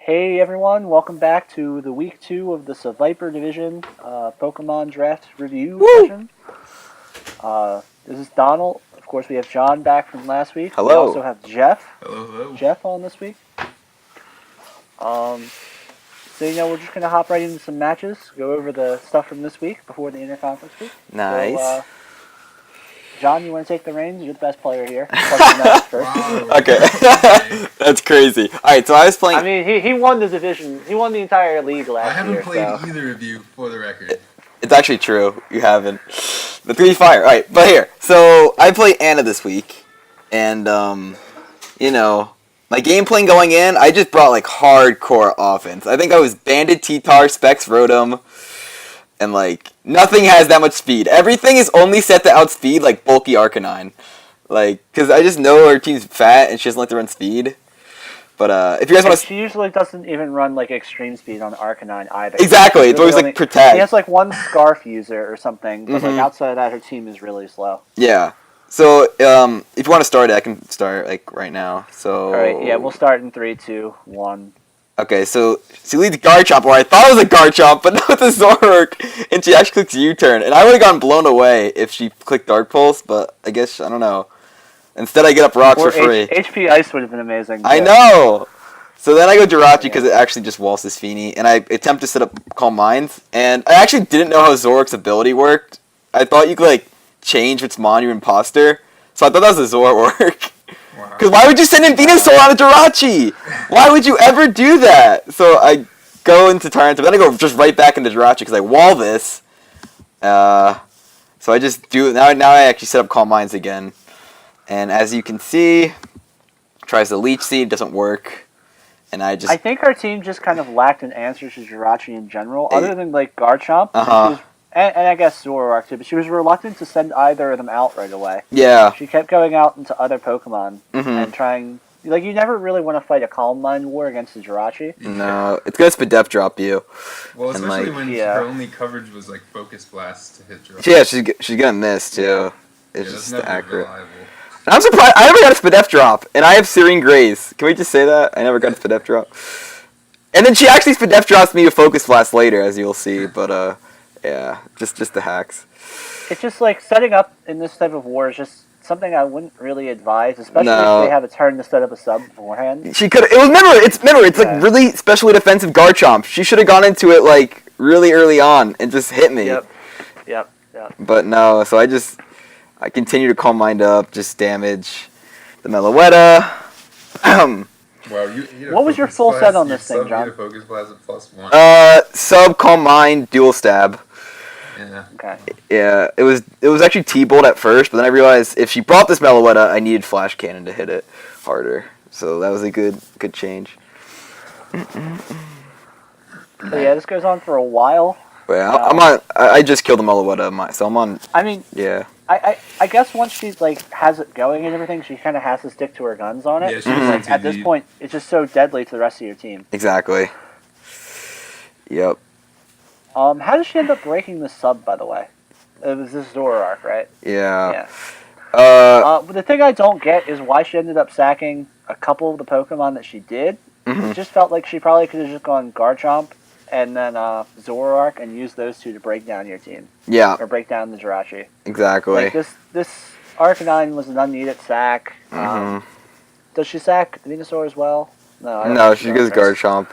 Hey everyone, welcome back to the week 2 of the Seviper Division Pokemon Draft Review session. This is Donald. Of course, we have John back from last week. Hello. We also have Jeff. Hello. Jeff on this week. So we're just gonna hop right into some matches, go over the stuff from this week before the interconference week. Nice. So, John, you want to take the reins? You're the best player here. First. Okay. That's crazy. All right, so I was playing. I mean, he won the division. He won the entire league last year. I haven't played either of you, for the record. It's actually true. You haven't. The 3 fire. All right, but here. So I played Anna this week, and my game plan going in, I just brought like hardcore offense. I think I was Bandit, T-Tar, Specs, Rotom, and like nothing has that much speed. Everything is only set to outspeed like bulky Arcanine. Like, because I just know her team's fat and she doesn't like to run speed. But if you guys want to, she usually doesn't even run like extreme speed on Arcanine either. Exactly, it's always like protect. She has like one Scarf user or something, but like outside of that, her team is really slow. Yeah. So if you want to start it, I can start like right now. So. All right. Yeah, we'll start in 3, 2, 1. Okay, so she leads Garchomp, or I thought it was a Garchomp, but no, it's a Zoroark, and she actually clicks U-turn. And I would have gotten blown away if she clicked Dark Pulse, but I guess, I don't know. Instead, I get up rocks for free. HP Ice would have been amazing. I know! So then I go Jirachi because it actually just waltzes Feeny, and I attempt to set up Calm Minds, and I actually didn't know how Zoroark's ability worked. I thought you could, like, change its Mon, your imposter, so I thought that was a Zoroark. Because why would you send in Venusaur on a Jirachi? Why would you ever do that? So I go into Tyranitar, but then I go just right back into Jirachi because I wall this. So I just do it. Now I actually set up Calm Minds again. And as you can see, tries the Leech Seed, doesn't work. And I think our team just kind of lacked an answer to Jirachi in general, other than like Garchomp. And I guess Zoroark too, but she was reluctant to send either of them out right away. Yeah. She kept going out into other Pokemon and trying. Like, you never really want to fight a Calm Mind war against a Jirachi. No, it's gonna Spadef drop you. Well, especially when her only coverage was like Focus Blast to hit Jirachi. Yeah, she's gonna miss too. Yeah. It's just just accurate. Reliable. I'm surprised. I never got a Spadef drop, and I have Serene Grace. Can we just say that? I never got a Spadef drop. And then she actually Spadef drops me a Focus Blast later, as you'll see, but yeah, just the hacks. It's just like setting up in this type of war is just something I wouldn't really advise, especially if they have a turn to set up a sub beforehand. She could. It's like really specially defensive Garchomp. She should have gone into it like really early on and just hit me. Yep. But no, so I continue to Calm Mind up, just damage the Meloetta. Wow, what was your full set on this thing, John? Focus Blast at +1. Sub, Calm Mind, Dual Stab. Yeah. Okay. Yeah, it was actually T-Bolt at first, but then I realized if she brought this Meloetta, I needed Flash Cannon to hit it harder. So that was a good change. So yeah, this goes on for a while. Yeah, I'm on. I just killed the Meloetta, so I'm on. I mean, yeah. I guess once she like has it going and everything, she kind of has to stick to her guns on it. Yeah, like, at this point, it's just so deadly to the rest of your team. Exactly. Yep. How did she end up breaking the sub, by the way? It was this Zoroark, right? Yeah. But the thing I don't get is why she ended up sacking a couple of the Pokemon that she did. It just felt like she probably could have just gone Garchomp and then Zoroark and used those two to break down your team. Yeah. Or break down the Jirachi. Exactly. Like this Arcanine was an unneeded sack. Does she sack Venusaur as well? No, she goes Garchomp.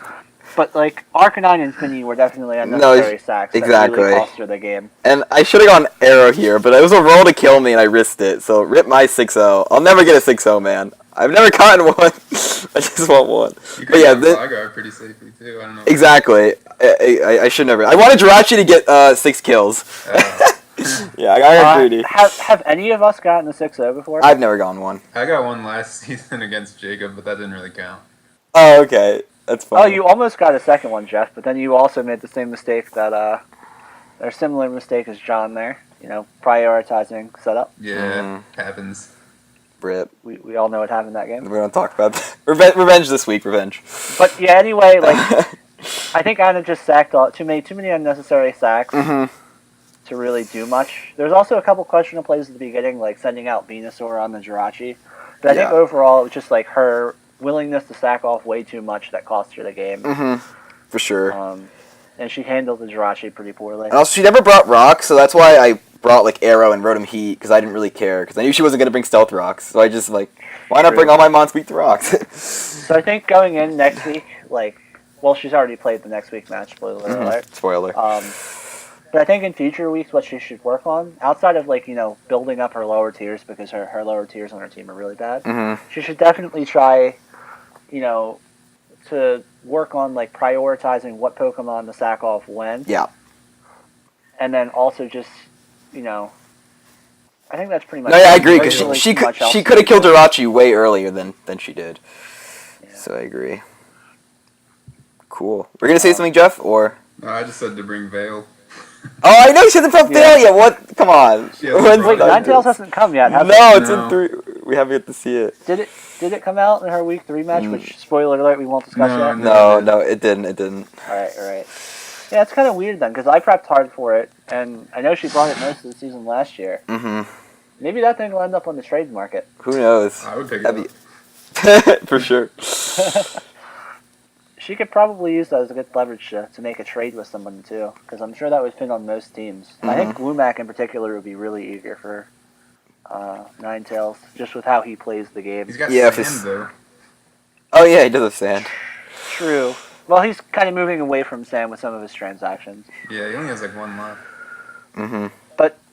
But like Arcanine and Finny were definitely unnecessary sacks. Exactly. That really cost her the game. And I should have gone Arrow here, but it was a roll to kill me, and I risked it. So rip my 6-0. I'll never get a 6-0, man. I've never gotten one. I just want one. You but yeah, Flagar pretty safely too. I don't know. Exactly. I should never. I wanted Jirachi to get 6 kills. Yeah, I got greedy. Have any of us gotten a 6-0 before? I've never gotten one. I got one last season against Jacob, but that didn't really count. Oh, okay. That's funny. Oh, you almost got a second one, Jeff, but then you also made the same mistake that, or similar mistake as John there. You know, prioritizing setup. Yeah, happens. Rip. We all know what happened in that game. We're gonna talk about that. Revenge this week. Revenge. But yeah, anyway, like I think Anna just sacked too many unnecessary sacks to really do much. There's also a couple questionable plays at the beginning, like sending out Venusaur on the Jirachi. But I think overall it was just like her willingness to sack off way too much that cost her the game. For sure. And she handled the Jirachi pretty poorly. And also, she never brought rocks, so that's why I brought like Arrow and Rotom Heat, because I didn't really care, because I knew she wasn't going to bring Stealth Rocks. So I just like, why not bring all my Mons weak to rocks? So I think going in next week, like, well, she's already played the next week match, spoiler alert. Spoiler. But I think in future weeks, what she should work on, outside of like, building up her lower tiers, because her lower tiers on her team are really bad, she should definitely try, to work on like prioritizing what Pokemon to sack off when. Yeah. And then also just, I think that's pretty much. No, yeah, I agree, because really she could have killed Jirachi way earlier than she did. Yeah. So I agree. Cool. We're gonna say something, Jeff, or? No, I just said to bring Veil. Oh, I know she hasn't brought Veil yet. What? Come on. Wait, Ninetales hasn't come yet. It's in 3. We haven't yet to see it. Did it come out in her week 3 match? Which, spoiler alert, we won't discuss yet. No, it didn't. All right. Yeah, it's kind of weird then, because I prepped hard for it, and I know she brought it most of the season last year. Maybe that thing will end up on the trade market. Who knows? I would pick it up. For sure. She could probably use that as a good leverage to make a trade with someone, too, because I'm sure that would fit on most teams. I think Glumac in particular would be really eager for Ninetales, just with how he plays the game. He's got sand, though. Oh, yeah, he does have sand. True. Well, he's kind of moving away from Sam with some of his transactions. Yeah, he only has like 1 left.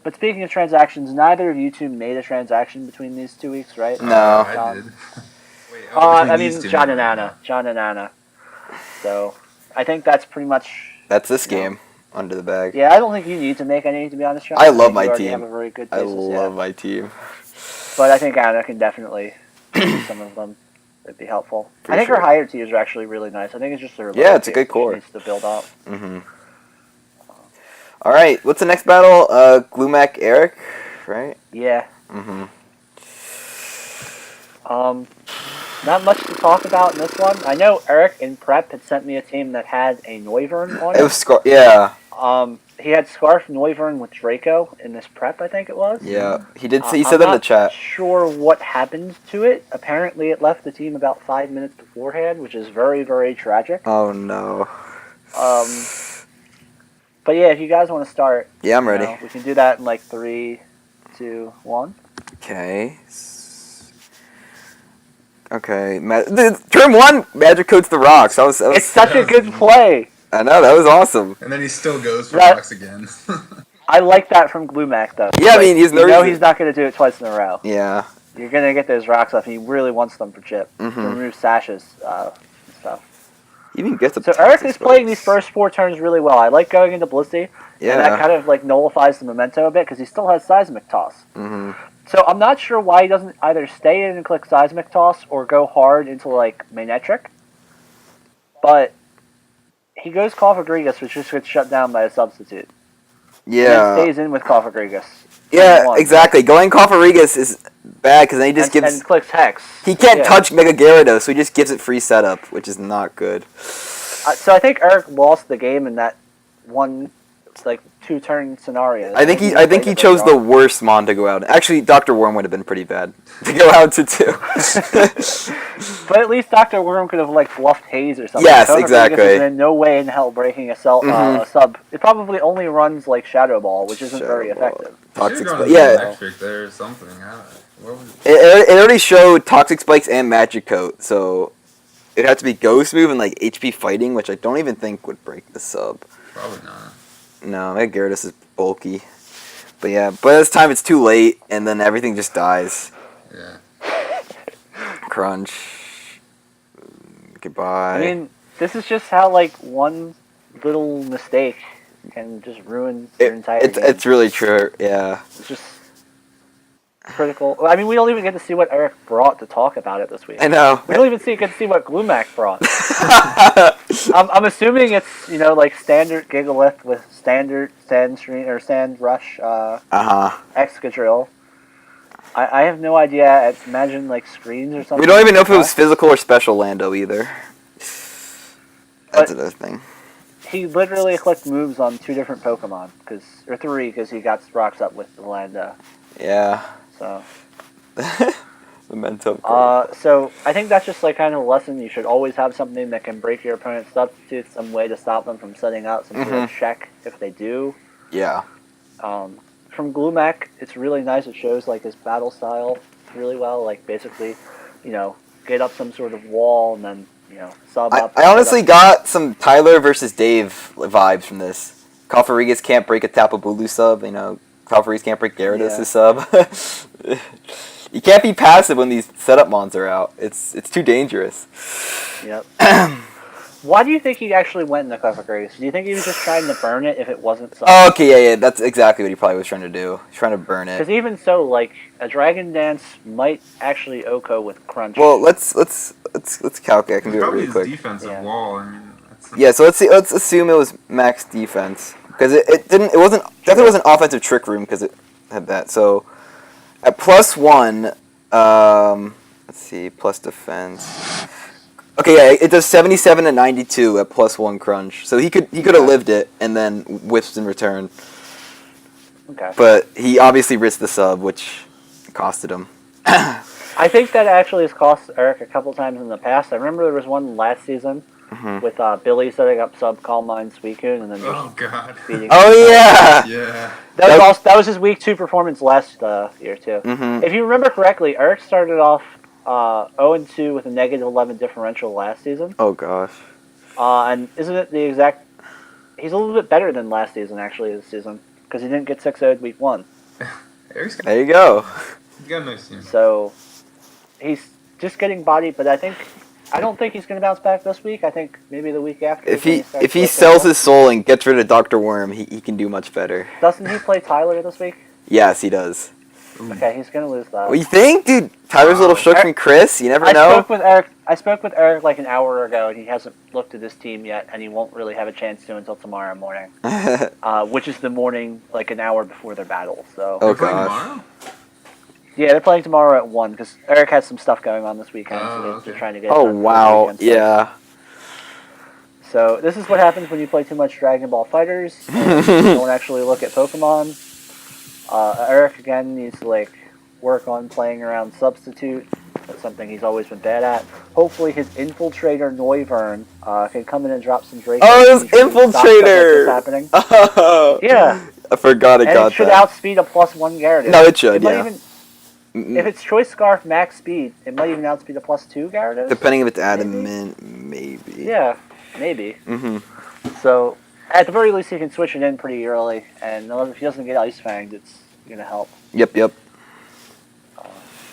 But speaking of transactions, neither of you two made a transaction between these 2 weeks, right? No. I did. Wait, I mean, John and Anna. So, I think that's pretty much... That's this game, under the bag. Yeah, I don't think you need to make any, to be honest, John. I love my team. Have a very good I love my team. But I think Anna can definitely do some of them. It'd be helpful. I think her higher tiers are actually really nice. I think it's just her yeah, it's a good core. She needs to build up. All right, what's the next battle? Glumac Eric, right? Yeah. Not much to talk about in this one. I know Eric in prep had sent me a team that had a Noivern on it. It was yeah. He had Scarf Noivern with Draco in this prep, I think it was. Yeah, he did. He said that in the chat. I'm not sure what happened to it. Apparently, it left the team about 5 minutes beforehand, which is very, very tragic. Oh no. But yeah, if you guys want to start, yeah, I'm ready. We can do that in like 3, 2, 1. Okay. Okay. Turn 1, Magic Coats the rocks. It's such a good play. I know, that was awesome. And then he still goes for rocks again. I like that from Glumac, though. Yeah, I mean, he's he's not going to do it twice in a row. Yeah. You're going to get those rocks off, and he really wants them for Chip. To remove Sashes and stuff. Even gets a So Eric is playing these first 4 turns really well. I like going into Blissey. Yeah. And that kind of like nullifies the memento a bit, because he still has Seismic Toss. So I'm not sure why he doesn't either stay in and click Seismic Toss or go hard into like Manetric. But he goes Cofagrigus, which just gets shut down by a substitute. Yeah. And stays in with Cofagrigus. Yeah, exactly. Going Cofagrigus is bad, because then he just gives... And clicks Hex. He can't touch Mega Gyarados, so he just gives it free setup, which is not good. So I think Eric lost the game in that one, like, 2-turn scenario. I think he chose the worst Mon to go out. Actually, Dr. Worm would have been pretty bad to go out to 2. But at least Dr. Worm could have like bluffed Haze or something. Yes, exactly. In no way in hell breaking a sub. It probably only runs like Shadow Ball, which isn't very effective. Toxic Spikes. Electric there or something. It already showed Toxic Spikes and Magic Coat, so it had to be Ghost Move and like HP Fighting, which I don't even think would break the sub. Probably not. No, Mega Gyarados is bulky. But yeah, by this time it's too late, and then everything just dies. Yeah. Crunch. Goodbye. I mean, this is just how like one little mistake can just ruin your entire game. It's really true, yeah. It's just critical. I mean, we don't even get to see what Eric brought to talk about it this week. I know. We don't even get to see what Glumac brought. I'm assuming it's, like standard Gigalith with standard Sandstream or Sand Rush Excadrill. I have no idea. I imagine like screens or something. We don't even know if it was physical or special Lando either. That's another thing. He literally clicked moves on 2 different Pokemon, or 3, because he got rocks up with the Lando. Yeah. So. Memento. Card. So I think that's just like kind of a lesson. You should always have something that can break your opponent's substitutes, some way to stop them from setting out some sort of check if they do. Yeah. From Glumac, it's really nice. It shows like his battle style really well. Like basically, get up some sort of wall and then sub up. I honestly got some Tyler versus Dave vibes from this. Kalfarigas can't break a Tapu Bulu sub. Kalfarigas can't break Gyarados' sub. You can't be passive when these setup mons are out. It's too dangerous. Yep. Why do you think he actually went in the Kalfarigas? Do you think he was just trying to burn it if it wasn't sub? Oh, okay, yeah, that's exactly what he probably was trying to do. He's trying to burn it. Because even so, like a Dragon Dance might actually OHKO with Crunch. Well, let's calculate. I can do it probably really quick. His defensive wall. I mean, yeah, so let's assume it was max defense because it definitely wasn't offensive trick room because it had that. So at +1, let's see, plus defense. Okay, yeah, it does 77 to 92 at +1 crunch. So he could have lived it and then whiffed in return. Okay. But he obviously risked the sub, which costed him. I think that actually has cost Eric a couple times in the past. I remember there was one last season with Billy setting up sub Calm Mind Suicune and then just beating him. Oh yeah. Yeah. That was his week 2 performance last year too. Mm-hmm. If you remember correctly, Eric started off 0-2 with a -11 differential last season. Oh gosh. And isn't it the exact? He's a little bit better than last season actually this season because he didn't get 6-0'd week 1. There you go. He's got a nice team. So he's just getting bodied, but I don't think he's going to bounce back this week. I think maybe the week after. If he sells his soul and gets rid of Dr. Worm, he can do much better. Doesn't he play Tyler this week? Yes, he does. Okay, he's going to lose that. What you think, dude? Tyler's a little shook from Chris. You never know. I spoke with Eric like an hour ago, and he hasn't looked at his team yet, and he won't really have a chance to until tomorrow morning, which is the morning like an hour before their battle. So. Oh gosh. Yeah, they're playing tomorrow at 1 because Eric has some stuff going on this weekend, so they're trying to get. Oh wow! Yeah. So this is what happens when you play too much Dragon Ball Fighters. And you don't actually look at Pokemon. Eric again needs to work on playing around Substitute. That's something he's always been bad at. Hopefully his Infiltrator Noivern can come in and drop some Drake. Oh, his Infiltrator! Like happening. Oh. Yeah. I forgot I got that. And it should outspeed a +1 Gyarados. No, it should. If it's Choice Scarf max speed, it might even outspeed a +2 Gyarados. Depending if it's adamant, maybe. Yeah, maybe. Mm-hmm. So at the very least, he can switch it in pretty early, and if he doesn't get Ice Fanged, it's gonna help. Yep.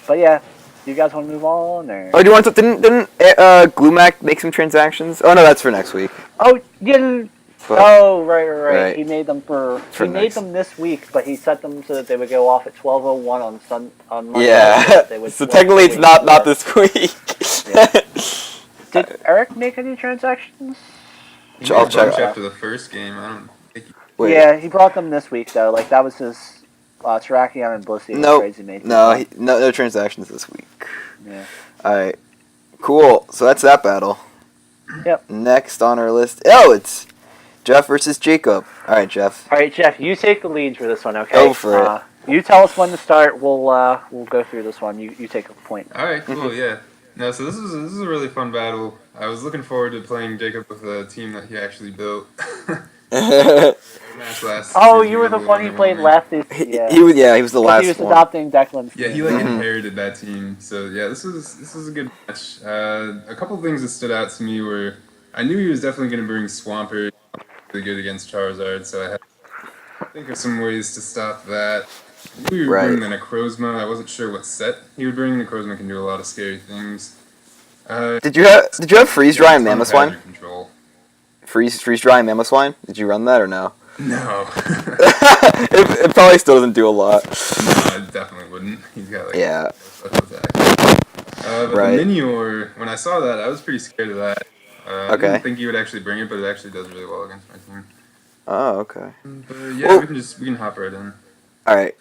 But yeah, do you guys want to move on? Or? Oh, do you want to? Didn't Glumac make some transactions? Oh no, that's for next week. Oh, yeah. But, right. He made them made them this week, but he set them so that they would go off at 12:01 on Monday. Yeah. So technically, it's not this week. Yeah. Did Eric make any transactions? I'll check after the first game. I don't think. Yeah, he brought them this week though. Like that was his Terrakion and Blissey. No transactions this week. Yeah. All right. Cool. So that's that battle. Yep. Next on our list. Oh, it's Jeff versus Jacob. All right, Jeff. All right, Jeff. You take the lead for this one, okay? Go for it. You tell us when to start. We'll go through this one. You take a point. All right. Cool. Yeah. No. So this is a really fun battle. I was looking forward to playing Jacob with a team that he actually built. You were the one he played last season. Yeah. He was the last one. He was adopting Declan's team. Yeah, he inherited that team. So yeah, this was a good match. A couple of things that stood out to me were I knew he was definitely going to bring Swampert really good against Charizard, so I had to think of some ways to stop that. I knew he would bring the Necrozma. I wasn't sure what set he would bring. Necrozma can do a lot of scary things. Did you have Freeze Dry and Mamoswine? Freeze Dry and Mamoswine? Did you run that or no? No. it probably still doesn't do a lot. No, it definitely wouldn't. He's got special attack. But the Minior, when I saw that, I was pretty scared of that. I didn't think he would actually bring it, but it actually does really well against my team. Oh, okay. But yeah, we can hop right in. All right.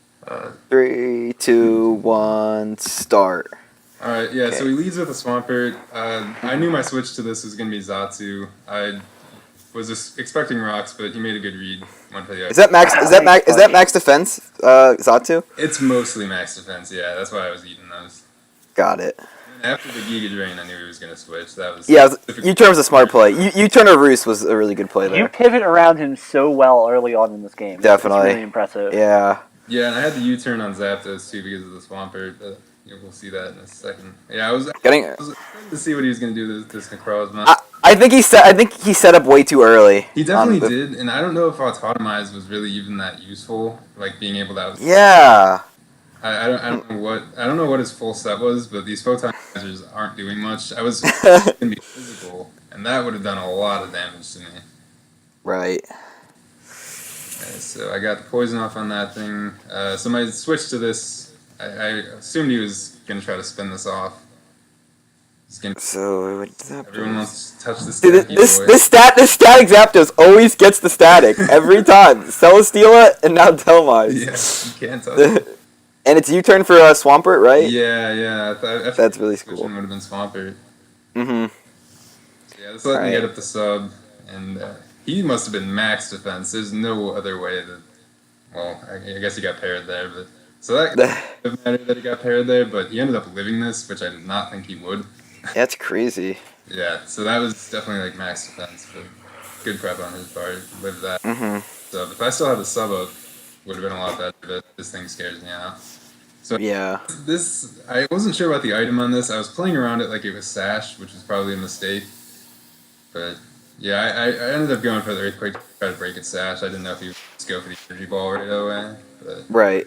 3, 2, 1, start. All right, yeah. So he leads with a Swampert. I knew my switch to this was gonna be Xatu. I was just expecting rocks, but he made a good read. Is that max defense? Xatu? It's mostly max defense. Yeah, that's why I was eating those. Got it. After the Giga Drain, I knew he was going to switch. That was U-turn was a smart play. U-turn or Roost was a really good play there. You pivot around him so well early on in this game. Definitely. It's really impressive. Yeah. Yeah, and I had the U-turn on Zapdos too because of the Swampert. But we'll see that in a second. Yeah, I was excited to see what he was going to do this Necrozma. I think he set up way too early. He definitely did, and I don't know if Autotomize was really even that useful, like being able to. Yeah. I don't know what his full set was, but these photonizers aren't doing much. I was going to be physical, and that would have done a lot of damage to me. Right. Okay, so I got the poison off on that thing. So my switch to this, I assumed he was going to try to spin this off. So everyone wants to touch this. This static Zapdos always gets the static every time. Celesteela and now Telmize. Yeah, you can't touch it. And it's U-turn for Swampert, right? Yeah. That's really cool. Would have been Swampert. Mm-hmm. So yeah, this let me get up the sub, and he must have been max defense. There's no other way that. Well, I guess he got paired there, but so that doesn't matter that he got paired there. But he ended up living this, which I did not think he would. That's crazy. Yeah, so that was definitely like max defense, but good prep on his part. Lived that. Mm-hmm. So if I still had the sub up, would have been a lot better. But this thing scares me out. So yeah, this I wasn't sure about the item on this. I was playing around it like it was Sash, which was probably a mistake. But yeah, I ended up going for the Earthquake to try to break its Sash. I didn't know if he would just go for the Energy Ball right away. But right.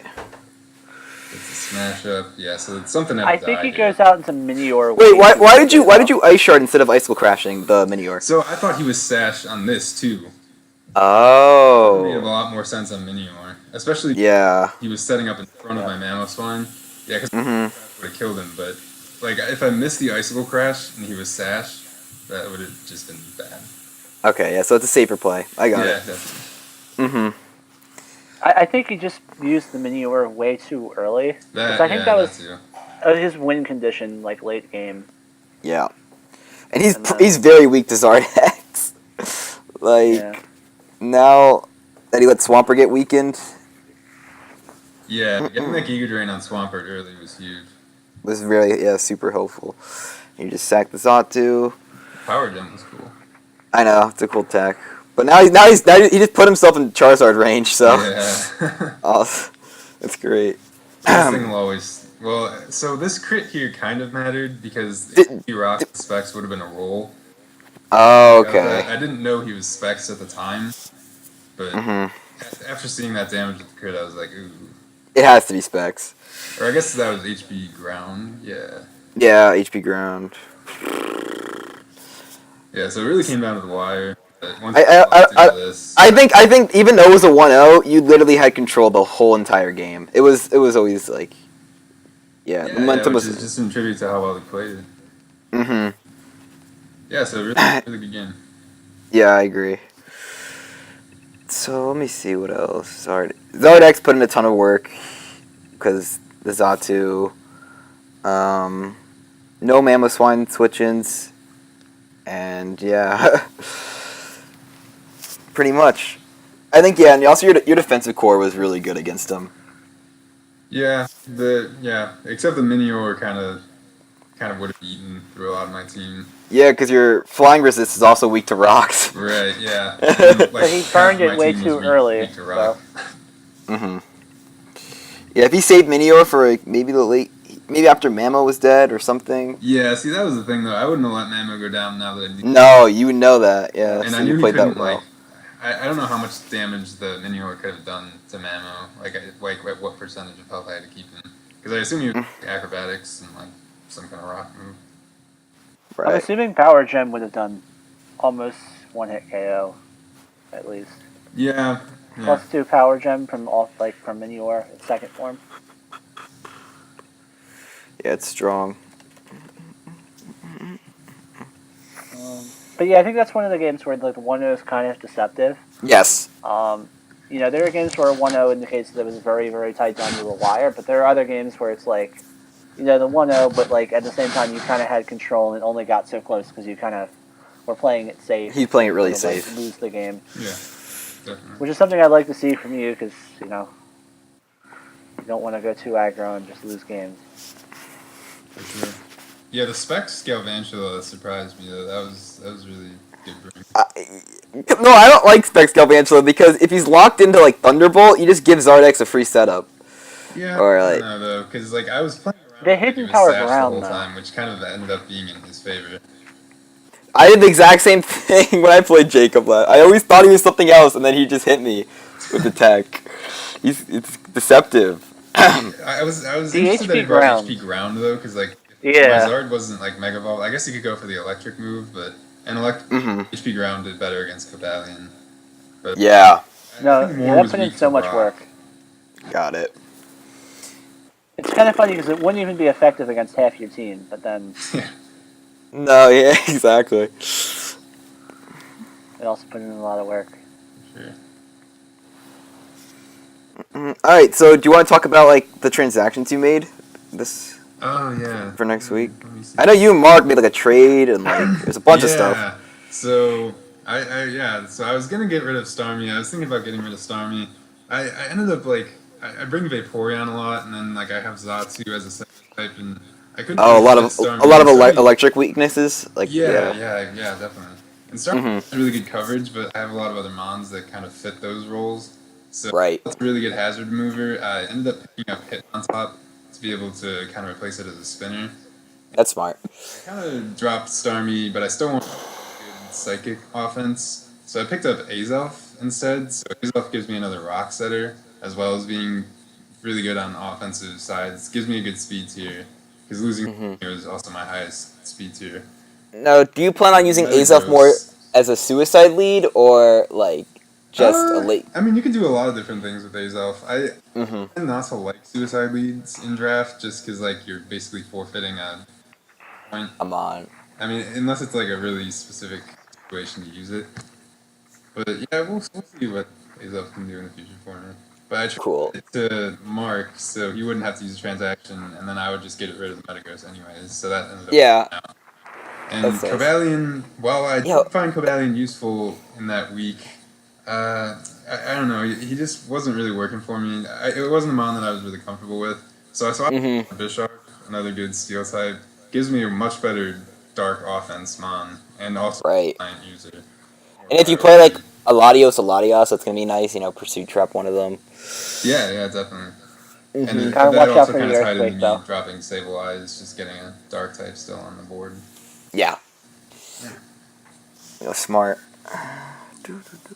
It's a smash up. Yeah, so it's something. I think he goes out into Minior. Wait, why did you Ice Shard instead of Icicle Crashing the Minior? So I thought he was Sash on this too. Oh. It made a lot more sense on Minior, especially. Yeah. He was setting up in front of my Mammospine. Yeah, because would have killed him. But like, if I missed the Icicle Crash and he was Sash, that would have just been bad. Okay, yeah. So it's a safer play. I got it. Yeah, definitely. Mm-hmm. I think he just used the Minior way too early. I think that was his win condition, like late game. Yeah, and he's very weak to Zardex. Now that he let Swampert get weakened. Yeah, getting that Giga Drain on Swampert early was huge. Was really super helpful. You just sacked the Xatu. Power Gem was cool. I know, it's a cool tech. But now he just put himself in Charizard range, so yeah. That's great. This thing will always so this crit here kind of mattered because if he rocked specs would have been a roll. Oh, okay. I didn't know he was specs at the time, but after seeing that damage with the crit, I was like, ooh. It has to be specs. Or I guess that was HP ground. Yeah. Yeah, HP ground. Yeah, so it really came down to the wire. I think even though it was a 1-0, you literally had control the whole entire game. It was always like, momentum was just in tribute to how well he played it. Mm-hmm. Yeah, so really good game. Yeah, I agree. So let me see what else. Zardex put in a ton of work because the Xatu. No Mamoswine switch-ins. And yeah, pretty much. I think and also your defensive core was really good against him. Yeah, except the Minior kind of would have eaten through a lot of my team. Yeah, because your flying resist is also weak to rocks. Right. Yeah. But he burned it way too early. Weak to rock. Mm-hmm. Yeah, if he saved Minior for maybe after Mamo was dead or something. Yeah, see, that was the thing, though. I wouldn't have let Mamo go down now that I knew. No, you would know that, yeah. And so I knew you played that well. I don't know how much damage the Minior could have done to Mamo. Like what percentage of health I had to keep him. Because I assume you acrobatics and, some kind of rock move. Right. I'm assuming Power Gem would have done almost one-hit KO, at least. Yeah. Plus 2 Power Gem from Minior, its second form. Yeah, it's strong. But yeah, I think that's one of the games where the 1-0 is kind of deceptive. Yes. There are games where 1-0 indicates that it was very, very tight down to the wire, but there are other games where it's the 1-0, but at the same time you kind of had control and it only got so close because you kind of were playing it safe. He's playing it really safe. Lose the game. Yeah, definitely. Which is something I'd like to see from you because, you don't want to go too aggro and just lose games. For sure. Yeah, the Specs Galvantula surprised me though. That was really good bring. No, I don't like Specs Galvantula because if he's locked into like Thunderbolt, you just give Zardex a free setup. Yeah, Or I don't like, know though, because like I was playing around The with like it hidden was power Sash the ground whole though. time, which kind of ended up being in his favor. I did the exact same thing when I played Jacob. I always thought he was something else, and then he just hit me with the tech. It's deceptive. I was The interested that HP he brought ground. HP ground though, because like if my Yeah. Zard wasn't like Mega Evolved, I guess he could go for the electric move, but Hmm. HP ground did better against Cobalion. But Yeah, I No, think yeah, Moore that was put in weak to so much rock. work. got it. It's kind of funny because it wouldn't even be effective against half your team, but then Yeah, No, yeah, exactly. it also put in a lot of work. sure. All right, so do you want to talk about like the transactions you made this Oh yeah. for next week? Let me see. I know you and Mark made like a trade and like there's a bunch of stuff. Yeah. So so I was gonna get rid of Starmie. I was thinking about getting rid of Starmie. I ended up like I bring Vaporeon a lot, and then like I have Zatsu as a second type, and I couldn't Oh, really fit Starmie. a lot And of Starmie, electric weaknesses. Like yeah, yeah. yeah, definitely. And Starmie Hmm. has really good coverage, but I have a lot of other mons that kind of fit those roles. So Right. that's a really good hazard remover. I ended up picking up Hit on top to be able to kind of replace it as a spinner. That's smart. I kind of dropped Starmie, but I still want good psychic offense. So I picked up Azelf instead. So Azelf gives me another rock setter, as well as being really good on offensive sides. Gives me a good speed tier, because losing Hmm. here is also my highest speed tier. Now, do you plan on using Azelf more Metagross. as a suicide lead or like just a late? I mean, you can do a lot of different things with Azelf. I Hmm. tend not to like suicide leads in draft, just because like you're basically forfeiting a point. I'm on. I mean, unless it's like a really specific situation to use it. But yeah, we'll see what Azelf can do in the future for me. But I Cool. traded it to Mark, so he wouldn't have to use a transaction, and then I would just get rid of the Metagross anyways. So that ended up Yeah, working out. And that's nice. Cobalion, while I Yeah. did find Cobalion useful in that week, I don't know, he just wasn't really working for me. It wasn't a mon that I was really comfortable with. So I swapped Hmm. Bisharp, another good steel type. Gives me a much better dark offense mon, and also Right. a giant user. Or And if you play like priority. Aladios, that's gonna be nice. You know, Pursuit Trap one of them. Yeah, definitely. And Hmm. Gotta that watch out also for kind the of tied into earthquake me thow. dropping Sable Eyes, just getting a dark type still on the board. Yeah. Smart.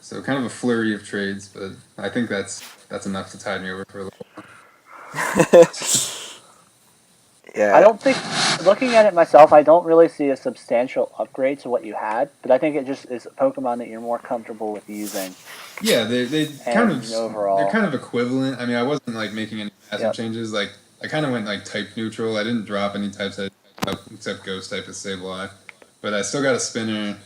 So kind of a flurry of trades, but I think that's enough to tide me over for a little while. I Yeah. don't think, looking at it myself, I don't really see a substantial upgrade to what you had, but I think it just is a Pokemon that you're more comfortable with using. Yeah, they kind And of they're overall, kind of equivalent. I mean, I wasn't like making any massive yep. changes. Like I kind of went like type neutral. I didn't drop any types except Ghost type with Sableye, but I still got a spinner.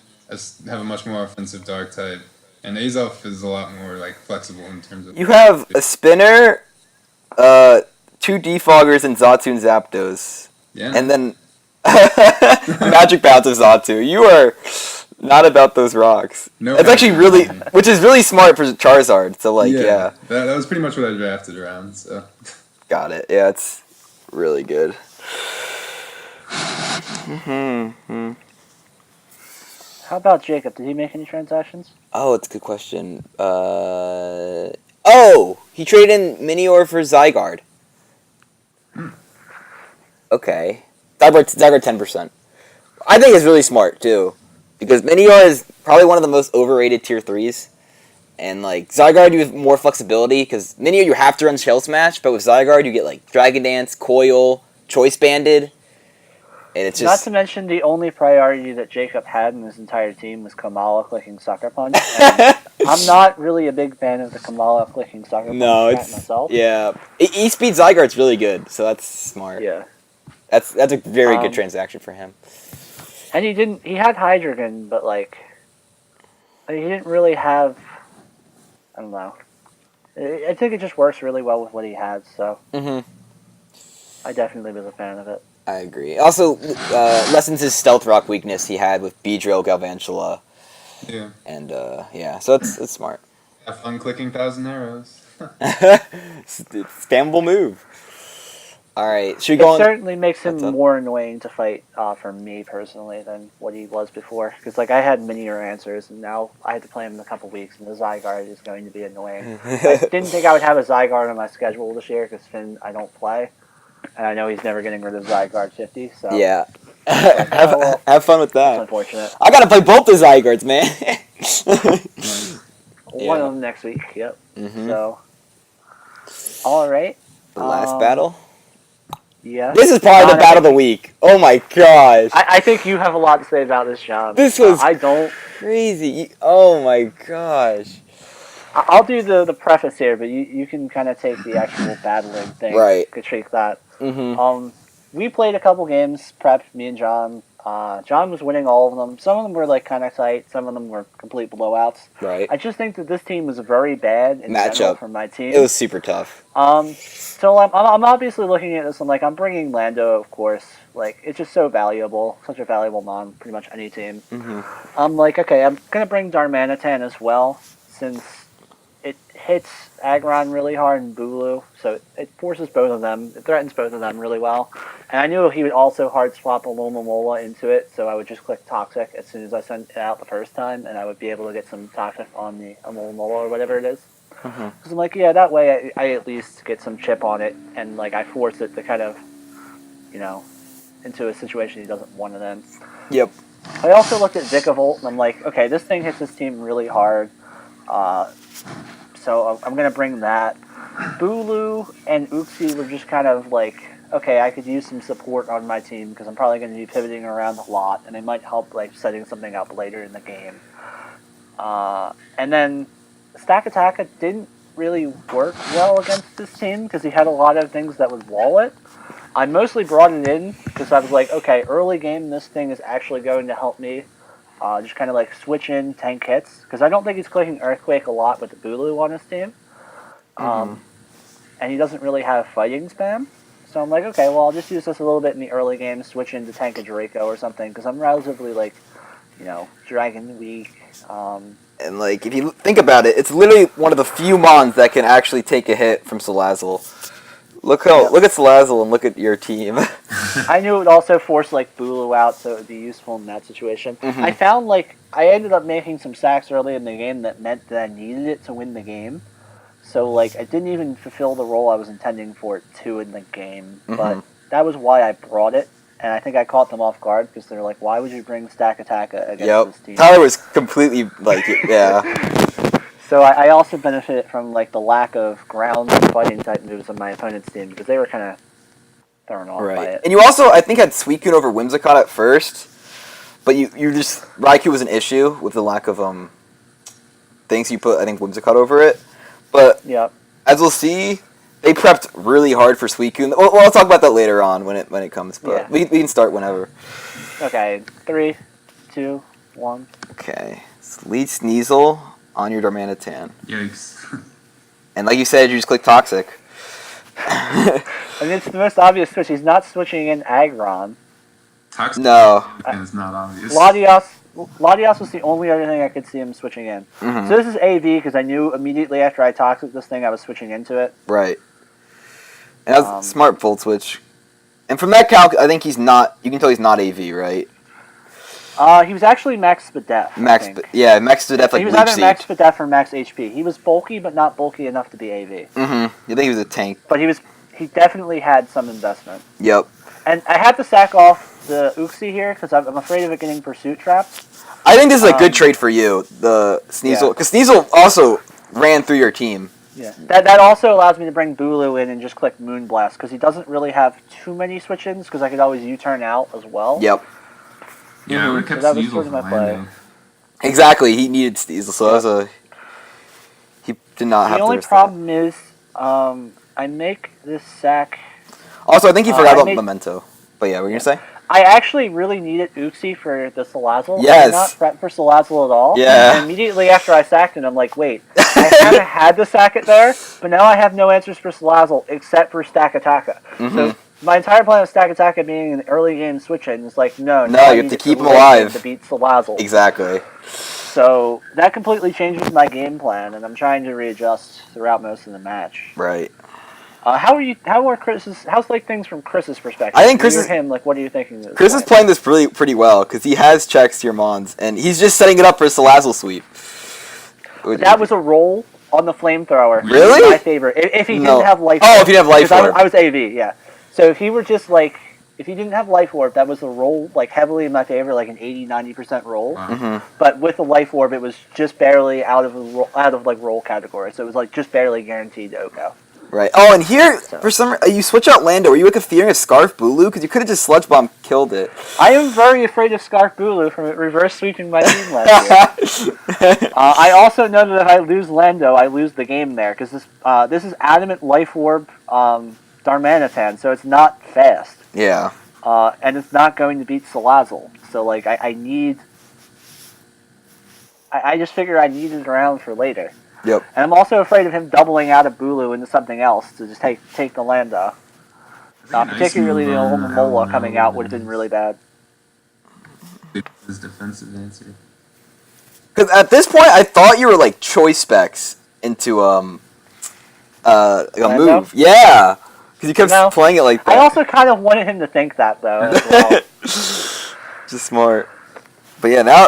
Have a much more offensive dark type, and Azelf is a lot more like flexible in terms of. You have a spinner, uh, two defoggers, and Zatu and Zapdos, Yeah, and man. then a magic bounce of Zatu. You are not about those rocks. No That's actually hazard really, remover. which is really smart for Charizard. So like, Yeah, yeah, that was pretty much what I drafted around. So got it. Yeah, it's really good. Hmm. How about Jacob? Did he make any transactions? Oh, it's a good question. Oh, he traded in Minior for Zygarde. Okay. Zygarde 10%. I think it's really smart, too. Because Minior is probably one of the most overrated tier 3s. And, like, Zygarde, you have more flexibility. Because Minior, you have to run Shell Smash. But with Zygarde, you get, like, Dragon Dance, Coil, Choice Banded. And it's Not to just... mention the only priority that Jacob had in his entire team was Kamala clicking Sucker Punch. And I'm not really a big fan of the Kamala clicking Sucker Punch No, strat it's... myself. Yeah. E-Speed Zygarde's really good. So that's smart. Yeah. That's a very good Um, transaction for him. and he had Hydreigon, but like, he didn't really have, I don't know. I think it just works really well with what he had, so Mm-hmm. I definitely was a fan of it. I agree. Also, lessens his Stealth Rock weakness he had with Beedrill, Galvantula, yeah, and yeah, so it's smart. have fun clicking 1,000 arrows. It's a spammable move. All right. Should we It go on? certainly makes him What's up? more annoying to fight for me personally than what he was before. Because like I had minier answers, and now I had to play him in a couple weeks, and the Zygarde is going to be annoying. I didn't think I would have a Zygarde on my schedule this year because Finn I don't play, and I know he's never getting rid of Zygarde 50. So Yeah. like, oh, well, have fun with that's that. unfortunate. I gotta play both the Zygardes, man. Nice. One Yeah. of them next week. Yep. Mhm. So, all right. The last battle. Yeah. This is probably John, the battle of the week. Oh my gosh. I think you have a lot to say about this, John. This was I don't. crazy. Oh my gosh. I'll do the preface here, but you can kind of take the actual battling thing. Right. Could take that. Mhm. We played a couple games, prep, me and John. John was winning all of them. Some of them were like kind of tight. Some of them were complete blowouts. Right. I just think that this team was very bad in Matchup. general for my team. It was super tough. So I'm obviously looking at this. I'm like, I'm bringing Lando, of course. Like, it's just so valuable, such a valuable mon, pretty much any team. Mhm. I'm like, okay, I'm gonna bring Darmanitan as well, since it hits Aggron really hard and Bulu, so it forces both of them. It threatens both of them really well. And I knew he would also hard swap a Alomomola into it, so I would just click Toxic as soon as I sent it out the first time, and I would be able to get some Toxic on the Alomomola or whatever it is. Because I'm like, yeah, that way I at least get some chip on it, and like I force it to kind of, into a situation he doesn't want it in. Yep. I also looked at Vikavolt, and I'm like, okay, this thing hits this team really hard, so I'm going to bring that. Bulu and Uxie were just kind of like, okay, I could use some support on my team, because I'm probably going to be pivoting around a lot, and they might help like setting something up later in the game. And then Stack Attack didn't really work well against this team, because he had a lot of things that would wall it. I mostly brought it in because I was like, okay, early game, this thing is actually going to help me just kind of like switch in tank hits. Because I don't think he's clicking Earthquake a lot with the Bulu on his team. And he doesn't really have fighting spam. So I'm like, okay, well, I'll just use this a little bit in the early game, switch into tank a Draco or something. Because I'm relatively, like, Dragon weak. And like, if you think about it, it's literally one of the few mons that can actually take a hit from Salazzle. Look at Salazzle and look at your team. I knew it would also force like Bulu out, so it would be useful in that situation. I found like I ended up making some sacks early in the game that meant that I needed it to win the game. So like I didn't even fulfill the role I was intending for it to in the game, but that was why I brought it. And I think I caught them off guard because they're like, "Why would you bring Stack Attack against this team?" Tyler was completely like, yeah. So I also benefited from like the lack of ground and fighting type moves on my opponent's team because they were kind of thrown off by it. And you also, I think, had Suicune over Whimsicott at first, but you just Raikou was an issue with the lack of things. You put, I think, Whimsicott over it, but as we'll see, they prepped really hard for Suicune. Well, I'll talk about that later on when it comes, but we can start whenever. Okay, 3, 2, 1. Okay, so lead Sneasel on your Darmanitan. Yikes. And like you said, you just click Toxic. I mean, it's the most obvious switch. He's not switching in Aggron. Toxic No. is not obvious. Latias was the only other thing I could see him switching in. So this is AV because I knew immediately after I Toxic this thing I was switching into it. Right. And that was a smart Volt Switch. And from that calc, I think he's not, you can tell he's not AV, right? He was actually Max Spadef. Max Spadef, like he was Leech either Seed. Max Spadef or Max HP. He was bulky, but not bulky enough to be AV. You think he was a tank? But he definitely had some investment. Yep. And I had to sack off the Uxie here because I'm afraid of it getting pursuit trapped. I think this is a good trade for you, the Sneasel, because Sneasel also ran through your team. Yeah. That also allows me to bring Bulu in and just click Moonblast because he doesn't really have too many switch-ins because I could always U-turn out as well. Yep. Yeah, I would have kept that was Sneasel sort of for my play. landing. Exactly, he needed Sneasel, so that was he did not have to The only risk problem is I make this sack. Also, I think he forgot about made- Memento. But yeah, what were you going to say? I actually really needed Uxie for the Salazzle. Yes. I did not prep for Salazzle at all. Yeah. And immediately after I sacked it, I'm like, wait, I kind of had to sack it there, but now I have no answers for Salazzle except for Stack Attacka. So my entire plan of Stack Attacka being an early game switch-in is like, no, No, I you have need to keep him late alive. game to beat Salazzle. Exactly. So that completely changes my game plan, and I'm trying to readjust throughout most of the match. Right. How's like things from Chris's perspective? I think When Chris you're is- him. Like, what are you thinking? Chris is playing this pretty well because he has checks to your Mons, and he's just setting it up for a Salazzle sweep. That was a roll on the flamethrower. Really? My favorite. If he No. didn't have life. Oh, Orb, if he didn't have Life 'cause Orb. I was AV. Yeah. So if he were just like, if he didn't have life orb, that was a roll like heavily in my favor, like an 80-90% roll. Wow. Mm-hmm. But with the life orb, it was just barely out of like roll category. So it was like just barely guaranteed to Oko. Right. Oh, and here, So. for some you switch out Lando. Were you like fearing a Scarf Bulu? Because you could have just Sludge Bomb killed it. I am very afraid of Scarf Bulu from it reverse sweeping my team last year. I also know that if I lose Lando, I lose the game there because this is Adamant Life Orb Darmanitan, so it's not fast. Yeah. And it's not going to beat Salazzle. So like I just figure I need it around for later. Yep. And I'm also afraid of him doubling out of Bulu into something else to just take the Lando. Nice Particularly the move on Olomomola coming out Alamo. would have been really bad. His defensive answer. Because at this point, I thought you were like choice specs into like a Lando? move. Yeah. Because you kept No. playing it like that. I also kind of wanted him to think that though as well. Just smart. But yeah, now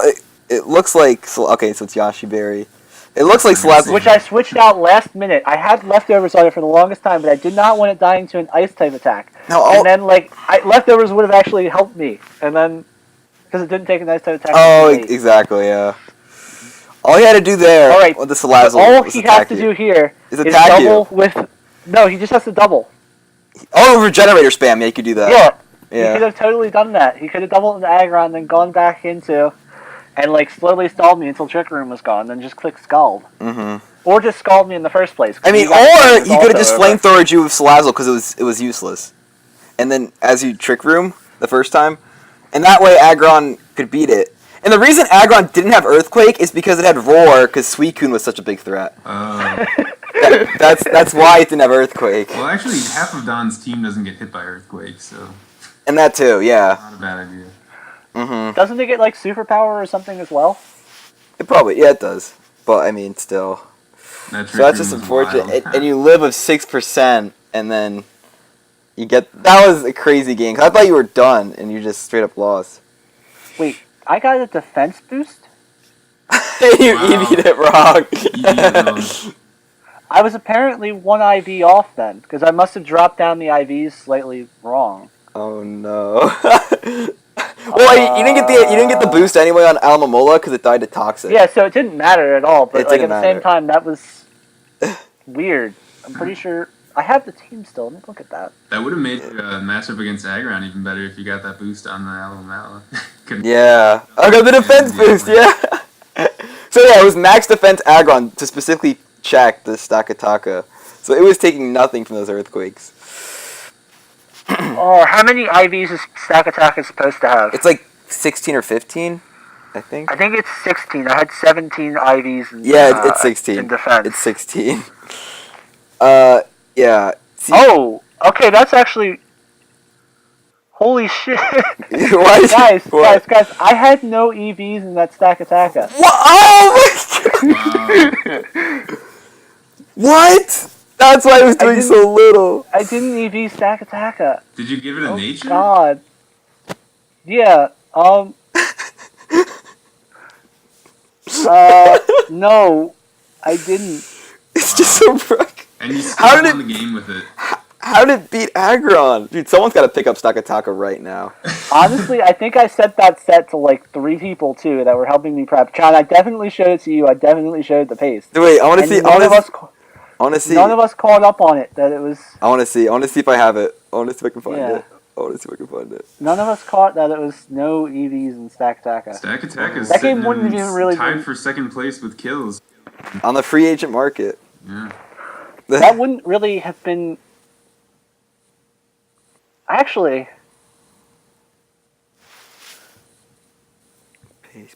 it looks like okay, so it's Yashi Berry. It looks like Salazzle. Which I switched out last minute. I had leftovers on it for the longest time, but I did not want it dying to an ice type attack. No, And then leftovers would have actually helped me, and then because it didn't take an ice type attack. Oh, until late. exactly, yeah. All he had to do there All right, with the Salazzle all was he attack has to you. do here Is is attack you. double with. No, he just has to double. Oh, Regenerator spam, yeah, you could do that. Yeah. He Yeah. could have totally done that. He could have doubled into Aggron and then gone back into, and like slowly stalled me until Trick Room was gone, then just click Scald. Mm-hmm. Or just Scald me in the first place. I mean, You got- or he could have just also over. flamethrowed you with Salazzle because it was useless. And then as you Trick Room the first time, and that way Aggron could beat it. And the reason Aggron didn't have Earthquake is because it had Roar, because Suicune was such a big threat. That's why it didn't have Earthquake. Well, actually, half of Don's team doesn't get hit by Earthquake, so And that too, yeah. not a bad idea. Mm-hmm. Doesn't it get like superpower or something as well? It probably, yeah, it does. But I mean, still. That So that's just unfortunate. And you live of 6%, and then you get. That was a crazy game. 'Cause I thought you were done, and you just straight up lost. Wait, I got a defense boost? You Wow. EV'd it wrong. I was apparently one IV off then, because I must have dropped down the IVs slightly wrong. Oh no. Well, you didn't get the boost anyway on Alamomola because it died to Toxic. Yeah, so it didn't matter at all, but It like at didn't the same matter. time, that was weird. I'm pretty sure I have the team still. Let me look at that. That would have made the matchup against Aggron even better if you got that boost on the Alamo. Yeah. I got the defense boost. Yeah. So yeah, it was max defense Aggron to specifically check the Stakataka. So it was taking nothing from those earthquakes. Oh, how many IVs is Stack Attack is supposed to have? It's like 16 or 15, I think. I think it's 16. I had 17 IVs. In, Yeah, it's 16. in defense. It's 16. Yeah. See, Oh, okay, that's actually. Holy shit! why is guys, what? guys! I had no EVs in that Stack Attacker. What? Oh my god! Wow. What? That's why I was doing didn't- so little. I didn't EV Stack Attacker. Did you give it a Oh nature? God. Yeah. No, I didn't. It's just so broke. And you How still did won the game with it. How did it beat Aggron? Dude, someone's got to pick up Stakataka right now. Honestly, I think I sent that set to like 3 people too that were helping me prep. John, I definitely showed it to you. I definitely showed it to Pace. Wait, I want to And see. I none of want us, to see. none of us caught up on it. That it was. I want to see. I want to see if I have it. I want to see if I can find Yeah. it. I want to see if I can find it. None of us caught that it was no EVs in Stack Attacker. Stack Attack is That game sitting wouldn't have even really tied been- for second place with kills. On the free agent market. Yeah. That wouldn't really have been. Actually,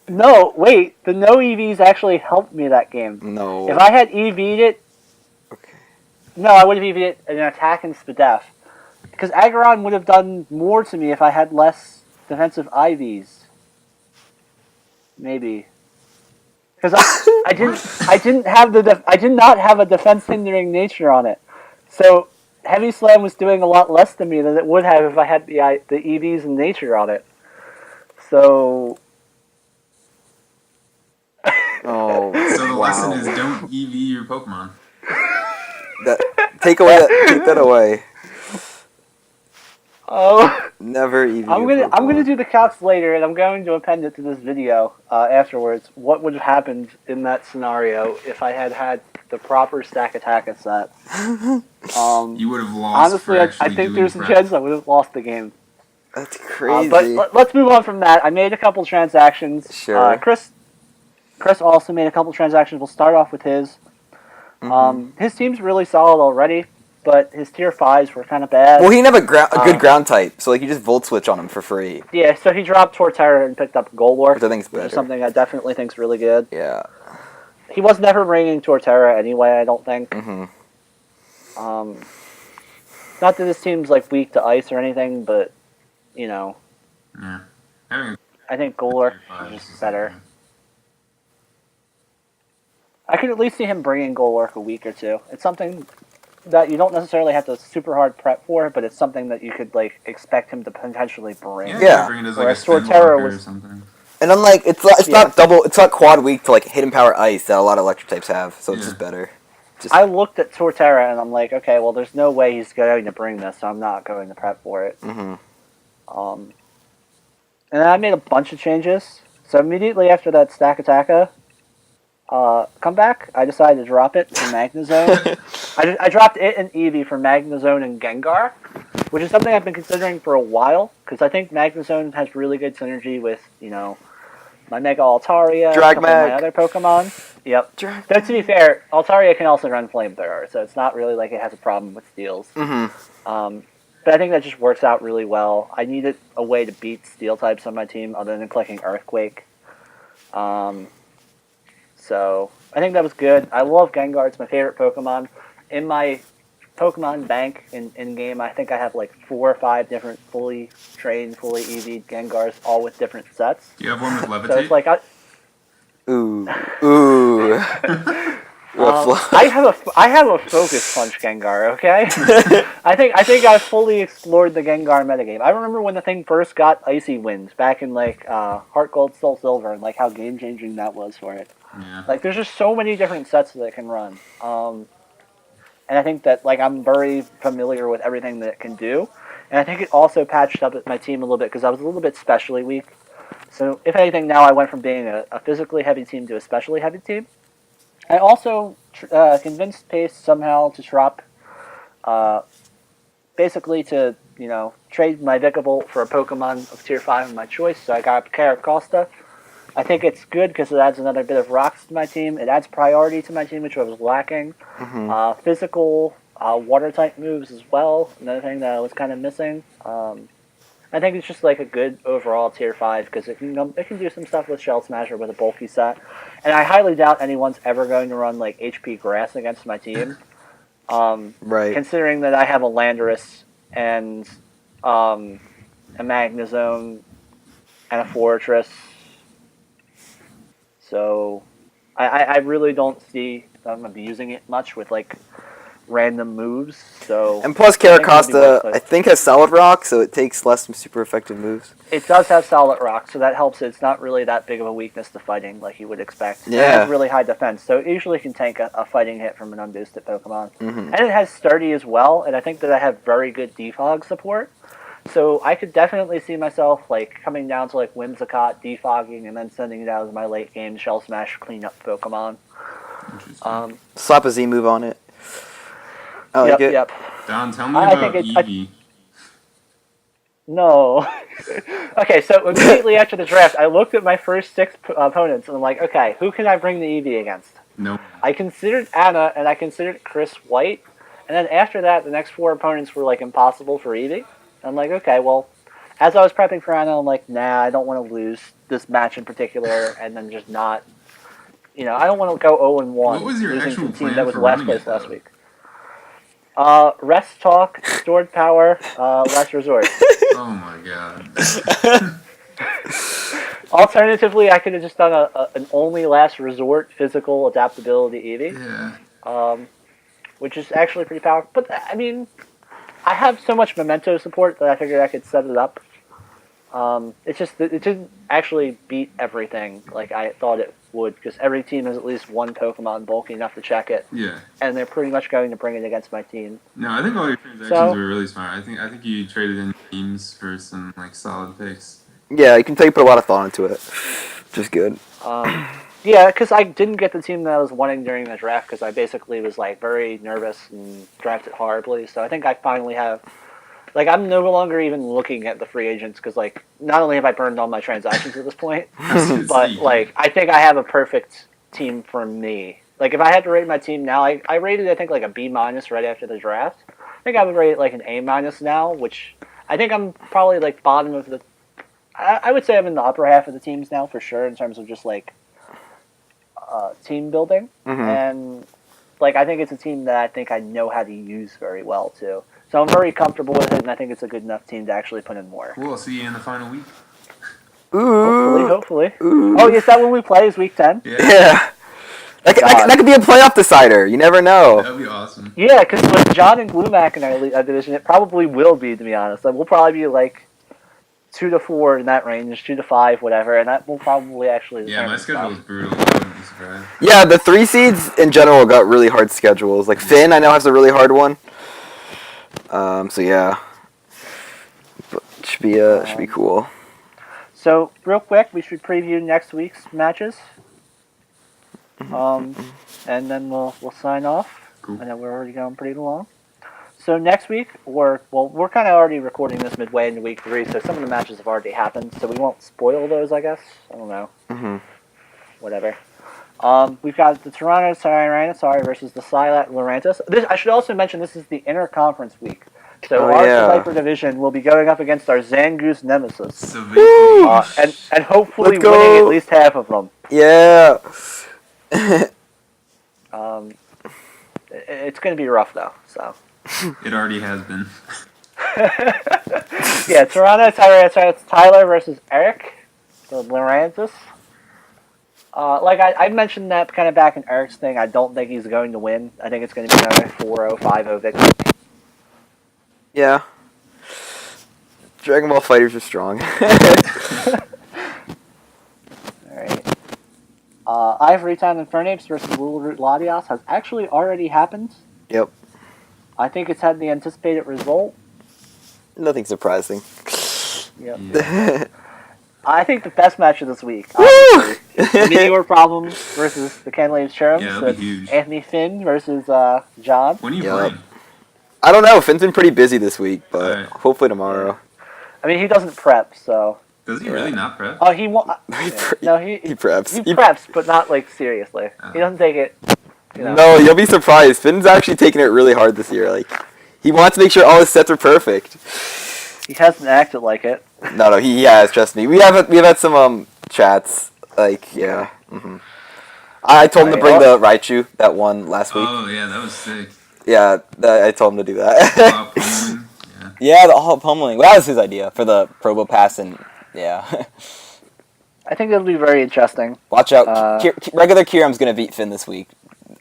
no. Wait, the no EVs actually helped me that game. No. If I had EV'd it, Okay. no, I would have EV'd it in an attack and Spadef. Because Aggron would have done more to me if I had less defensive IVs. Maybe. Because I did not have a defense hindering nature on it. So Heavy Slam was doing a lot less to me than it would have if I had the EVs and nature on it. So. Oh, So the wow. lesson is don't EV your Pokemon. Take that away. Oh. Never EV your I'm Pokemon. gonna do the calcs later, and I'm going to append it to this video afterwards. What would have happened in that scenario if I had the proper stack attack set? You would have lost. Honestly, I think there's a chance I would have lost the game. That's crazy. But let's move on from that. I made a couple transactions. Sure. Chris also made a couple transactions. We'll start off with his. His team's really solid already, but his tier 5s were kind of bad. Well, he didn't have a good ground type, so like you just Volt Switch on him for free. Yeah, so he dropped Torterra and picked up Golwork, Which I think is which better. is something I definitely think is really good. Yeah. He was never bringing Torterra anyway, I don't think. Not that this team's like weak to ice or anything, but you know, Yeah. I think Golwork is just better. I could at least see him bringing Golwork a week or two. It's something that you don't necessarily have to super hard prep for, but it's something that you could like expect him to potentially bring. Yeah. Bring it as Whereas like a Torterra or was. something. And unlike it's not quad weak to like hidden power ice that a lot of electric types have, so it's just better. I looked at Torterra and I'm like, okay, well, there's no way he's going to bring this, so I'm not going to prep for it. And then I made a bunch of changes. So immediately after that Stack Attacka comeback, I decided to drop it for Magnezone. I dropped it and Eevee for Magnezone and Gengar, which is something I've been considering for a while, because I think Magnezone has really good synergy with, you know, my Mega Altaria, a couple of my other Pokemon. Yep. Though to be fair, Altaria can also run Flamethrower, so it's not really like it has a problem with steals. But I think that just works out really well. I needed a way to beat Steel types on my team other than clicking Earthquake. So I think that was good. I love Gengar. It's my favorite Pokemon. In my Pokemon bank in game, I think I have like 4 or 5 different fully trained, fully EV'd Gengars, all with different sets. Do you have one with Levitate? So it's like Ooh. I have a Focus Punch Gengar. Okay, I think I've fully explored the Gengar metagame. I remember when the thing first got Icy Wind back in like Heart Gold, Soul Silver, and like how game changing that was for it. Yeah. Like there's just so many different sets that it can run. And I think that like I'm very familiar with everything that it can do. And I think it also patched up my team a little bit because I was a little bit specially weak. So if anything, now I went from being a physically heavy team to a specially heavy team. I also convinced Pace somehow to drop, basically to, you know, trade my Vikavolt for a Pokemon of tier 5 of my choice. So I got Caracosta. I think it's good because it adds another bit of rocks to my team. It adds priority to my team, which I was lacking. Physical, water-type moves as well. Another thing that I was kind of missing. I think it's just like a good overall tier 5 because it can do some stuff with Shell Smasher with a bulky set. And I highly doubt anyone's ever going to run like HP Grass against my team. Right. Considering that I have a Landorus and a Magnezone and a Fortress. So I really don't see I'm abusing it much with like random moves. So and plus Caracosta I think has Solid Rock, so it takes less super effective moves. It does have Solid Rock, so that helps. It's not really that big of a weakness to fighting like you would expect. Yeah. It has really high defense, so it usually can tank a fighting hit from an unboosted Pokemon. And it has Sturdy as well, and I think that I have very good defog support. So I could definitely see myself like coming down to like Whimsicott, defogging, and then sending it out as my late game Shell Smash cleanup Pokemon. Slap a Z move on it. I like it. Yep. Don, tell me about Eevee. No. Okay, so immediately after the draft, I looked at my first 6 opponents, and I'm like, okay, who can I bring the Eevee against? No. I considered Anna, and I considered Chris White, and then after that, the next 4 opponents were like impossible for Eevee. I'm like, okay, well, as I was prepping for Anna, I'm like, nah, I don't want to lose this match in particular, and then just not, you know, I don't want to go 0-1. What was your losing actual to a team plan that was for last running place it, last though? week? Rest talk, stored power, last resort. Oh my god. Alternatively, I could have just done an only last resort physical adaptability Eevee. Yeah. Which is actually pretty powerful. But, I mean, I have so much memento support that I figured I could set it up. It's just it didn't actually beat everything like I thought it would, because every team has at least one Pokemon bulky enough to check it. Yeah. And they're pretty much going to bring it against my team. No, I think all your transactions were really smart. I think you traded in teams for some like solid picks. Yeah, you can tell you put a lot of thought into it, which is good. Yeah, because I didn't get the team that I was wanting during the draft because I basically was like very nervous and drafted horribly. So I think I finally have, like, I'm no longer even looking at the free agents because, like, not only have I burned all my transactions at this point, but like I think I have a perfect team for me. Like, if I had to rate my team now, I rated I think like a B- right after the draft. I think I would rate it like an A- now, which I think I'm probably like bottom of the. I would say I'm in the upper half of the teams now for sure in terms of just like. Team building, and like I think it's a team that I think I know how to use very well too. So I'm very comfortable with it, and I think it's a good enough team to actually put in more. We'll see you in the final week. Ooh. Hopefully. Ooh. Oh, is that when we play? Is week 10? Yeah. That could be a playoff decider. You never know. That would be awesome. Yeah, because with John and Glumac in our division, it probably will be, to be honest. We'll probably be like 2 to 4 in that range, 2 to 5, whatever, and that will probably actually. Yeah, my schedule is brutal. I wouldn't be surprised. Yeah, the 3 seeds in general got really hard schedules. Like Finn, I know has a really hard one. So yeah, but should be cool. So real quick, we should preview next week's matches. And then we'll sign off. Cool. I know we're already going pretty long. So next week, we're kind of already recording this midway into week 3, so some of the matches have already happened, so we won't spoil those, I guess. I don't know. Whatever. We've got the Toronto Tyrannosaur versus the Silat Lurantis. I should also mention this is the inter-conference week. So our Seviper division will be going up against our Zangoose Nemesis. And hopefully winning at least half of them. Yeah. It's going to be rough, though, so... It already has been. Yeah, Toronto Tyrannosaurus Tyler versus Eric, the Lurantis. Like I mentioned that kind of back in Eric's thing, I don't think he's going to win. I think it's going to be another 4-0, 5-0 victory. Yeah. Dragon Ball fighters are strong. Alright. Ivory Town Infernape versus Lulroot Latias has actually already happened. Yep. I think it's had the anticipated result. Nothing surprising. Yep. Yeah. I think the best match of this week, obviously, is the Meteor Problem versus the Canleaves Cherubs. Yeah, so that'd be huge. Anthony Finn versus John. When are you playing? I don't know. Finn's been pretty busy this week, but hopefully tomorrow. I mean, he doesn't prep, so... Does he really not prep? Oh, he won't... No, he preps. He preps, but not, like, seriously. He doesn't take it... You know. No, you'll be surprised. Finn's actually taking it really hard this year. Like, he wants to make sure all his sets are perfect. He hasn't acted like it. No, he has. Trust me. We have had some chats. Like, yeah. I told him to bring the Raichu that won last week. Oh yeah, that was sick. Yeah, I told him to do that. Yeah, the all pummeling. Well, that was his idea for the Probo Pass, and yeah. I think it'll be very interesting. Watch out. Regular Kyurem's going to beat Finn this week.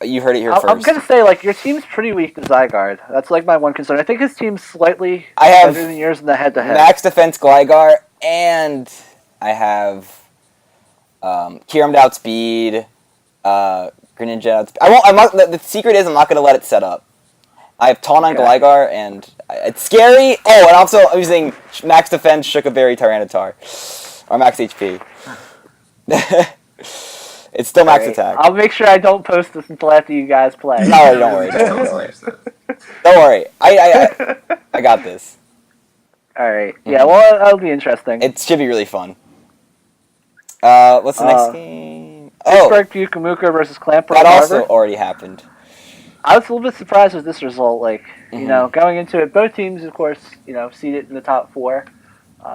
You heard it here first. I'm going to say, like, your team's pretty weak to Zygarde. That's, like, my one concern. I think his team's slightly better than yours in the head-to-head. Max Defense Gligar, and I have Kyurem to outspeed, Greninja outspeed. I'm not, the secret is I'm not going to let it set up. I have Taunt on Gligar, and it's scary. Oh, and also I'm using Max Defense Shookaberry Tyranitar. Or Max HP. It's still max attack. I'll make sure I don't post this until after you guys play. No, don't worry. Don't worry. I got this. Alright. Yeah, well, that'll be interesting. It should be really fun. What's the next game? Pittsburgh Bukamuka versus Clamper. That also already happened. I was a little bit surprised with this result. Like, you know, going into it, both teams, of course, you know, seeded in the top 4.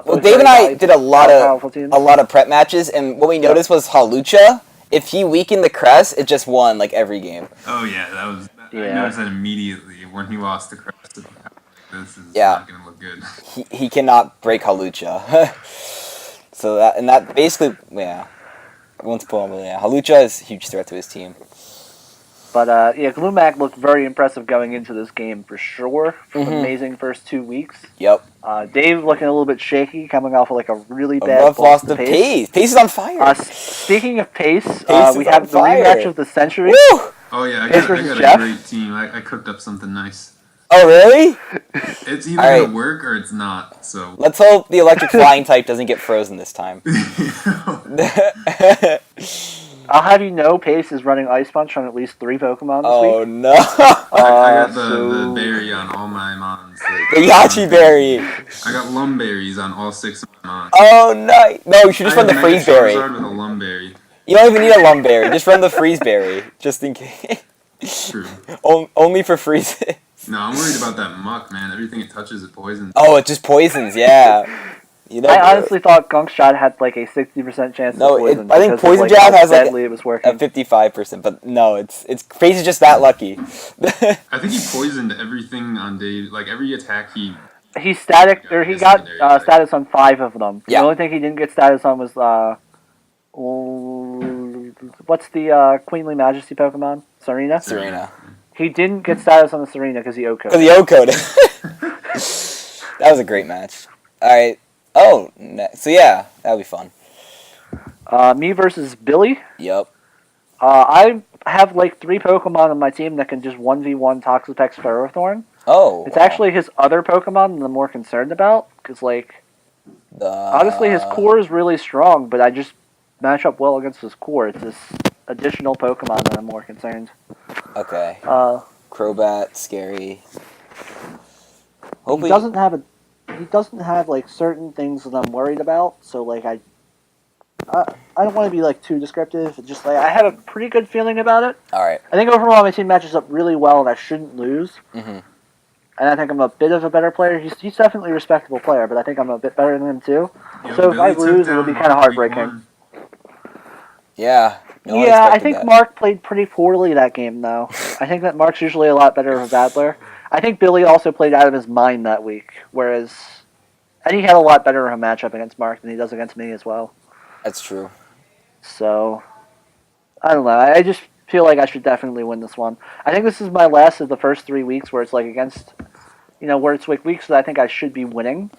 Well, Dave and I did a lot of prep matches, and what we noticed was Hawlucha, if he weakened the crest, it just won like every game. Oh yeah, that was. I noticed that immediately when he lost the crest. This is not gonna look good. He cannot break Hawlucha. So that basically I won't spoil him. Yeah, Hawlucha is a huge threat to his team. But yeah, Glumac looked very impressive going into this game for sure. Amazing first 2 weeks. Yep. Dave looking a little bit shaky, coming off of like a really A bad rough loss to Pace. Pace. Pace is on fire. Speaking of Pace, Pace we is on have the fire. rematch of the century. Woo! Oh yeah, I Pace got versus a Jeff. great team. I cooked up something nice. Oh, really? It's either All right. gonna work or it's not. So Let's hope the electric flying type doesn't get frozen this time. I'll have you know, Pace is running Ice Punch on at least 3 Pokemon this Oh, week. no. I got the berry on all my mons. The Yachi berry. I got Lumberries on all 6 of my mons. Oh, nice. No, you should just run the freeze berry. Charizard with a Lumberry. You don't even need a Lumberry. Just run the freeze berry, just in case. True. Only for freezes. No, I'm worried about that muck, man. Everything it touches, it poisons. Oh, it just poisons, yeah. You know, I honestly thought Gunk Shot had like a 60% chance No, to poison. I think because of, Poison like, Jab how has like badly it was working. a 55%, but no, it's Face is just that lucky. I think he poisoned everything on Dave. Like every attack he. He static, or he got Secondary attack. status on 5 of them. Yeah. The only thing he didn't get status on was what's the Queenly Majesty Pokemon? Serena. Serena. He didn't get status on the Serena because he OHKO'd. Because the O-code. That was a great match. Alright. Oh, so yeah, that'll be fun. Me versus Billy. Yep. I have like 3 Pokemon on my team that can just 1v1 Toxapex Ferrothorn. Oh. It's actually his other Pokemon that I'm more concerned about, because like, honestly his core is really strong, but I just match up well against his core. It's this additional Pokemon that I'm more concerned. Okay. Uh, Crobat, scary. he doesn't have like certain things that I'm worried about, so like I don't want to be like too descriptive. It's just like I have a pretty good feeling about it. Alright. I think overall my team matches up really well, and I shouldn't lose. Mm-hmm. And I think I'm a bit of a better player. He's definitely a respectable player, but I think I'm a bit better than him too. Yo, So if I Billy took lose, it'll be down kind of week heartbreaking. 1. Yeah. No one Yeah, I expected think that. Mark played pretty poorly that game, though. I think that Mark's usually a lot better of a battler. I think Billy also played out of his mind that week, and he had a lot better of a matchup against Mark than he does against me as well. That's true. So, I don't know. I just feel like I should definitely win this one. I think this is my last of the first 3 weeks where it's like against, where it's like weeks that I think I should be winning.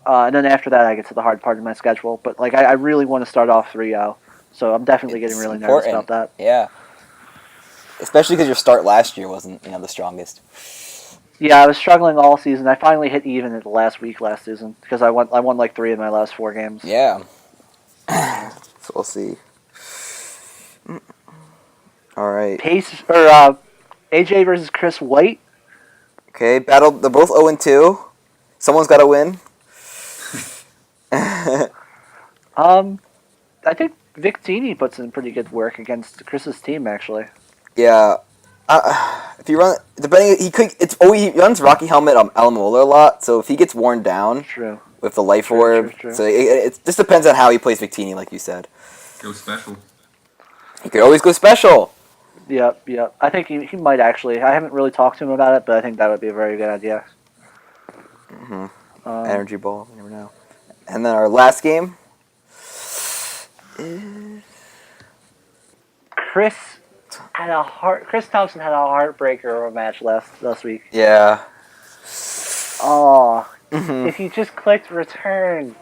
And then after that, I get to the hard part of my schedule. But like, I really want to start off 3-0. So I'm definitely getting really nervous about that. Yeah. Especially because your start last year wasn't, the strongest. Yeah, I was struggling all season. I finally hit even at the last week last season because I won like 3 of my last 4 games. Yeah. So we'll see. All right. Pace or AJ versus Chris White. Okay, battle. They're both 0-2. Someone's got to win. I think Victini puts in pretty good work against Chris's team actually. Yeah. If you run, depending, he runs Rocky Helmet on Alamola a lot. So if he gets worn down, True. with the Life Orb, True. so it just depends on how he plays Victini, like you said. Go special. He could always go special. Yep. I think he might actually. I haven't really talked to him about it, but I think that would be a very good idea. Mm-hmm. Energy Ball, you never know. And then our last game is Chris Thompson had a heartbreaker of a match last week. Yeah. Oh, Mm-hmm. if you just clicked return.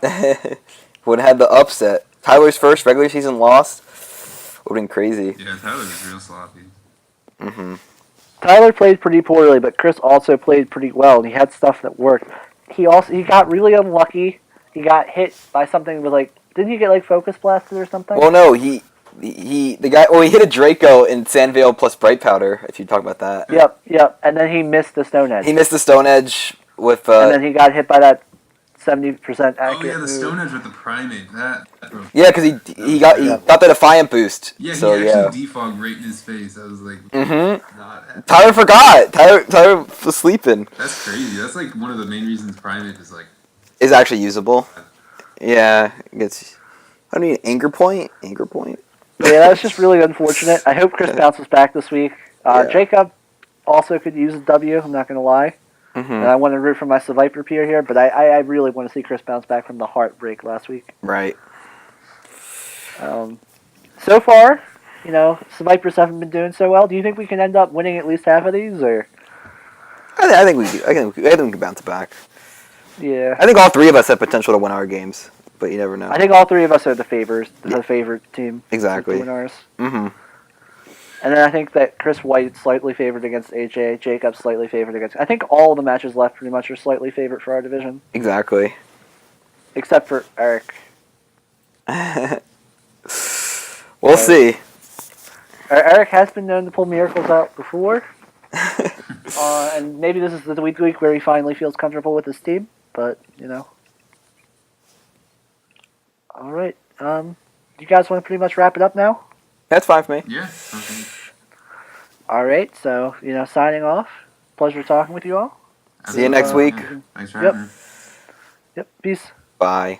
Would have had the upset. Tyler's first regular season loss would have been crazy. Yeah, Tyler was real sloppy. Mm-hmm. Tyler played pretty poorly, but Chris also played pretty well, and he had stuff that worked. He got really unlucky. He got hit by something with didn't he get Focus Blasted or something? Well, no, he hit a Draco in Sandvale plus Bright Powder. If you talk about that. Yep, and then he missed the Stone Edge. He missed the Stone Edge with. And then he got hit by that 70% accurate. Oh yeah, the move. Stone Edge with the Primate. That broke. Yeah, because he got the Defiant boost. Yeah, so, he actually defogged right in his face. I was like, Mm-hmm. not happy. Tyler forgot. Tyler was sleeping. That's crazy. That's one of the main reasons Primate Is actually usable. Yeah, it's. I mean, anger point. Yeah, that was just really unfortunate. I hope Chris bounces back this week. Yeah. Jacob also could use a W, I'm not going to lie. Mm-hmm. And I want to root for my Seviper peer here, but I really want to see Chris bounce back from the heartbreak last week. Right. So far, Sevipers haven't been doing so well. Do you think we can end up winning at least half of these, or? I think we do. I think we can bounce back. Yeah. I think all three of us have potential to win our games, but you never know. I think all three of us are the favorite team. Exactly. To win ours. Mm-hmm. And then I think that Chris White's slightly favored against AJ. Jacob's slightly favored against. I think all the matches left pretty much are slightly favored for our division. Exactly. Except for Eric. We'll see. Eric has been known to pull miracles out before. And maybe this is the week where he finally feels comfortable with his team. But, All right. You guys want to pretty much wrap it up now? That's fine for me. Yeah. All right. So, signing off. Pleasure talking with you all. See you next week. Thanks for having me. Yep. Peace. Bye.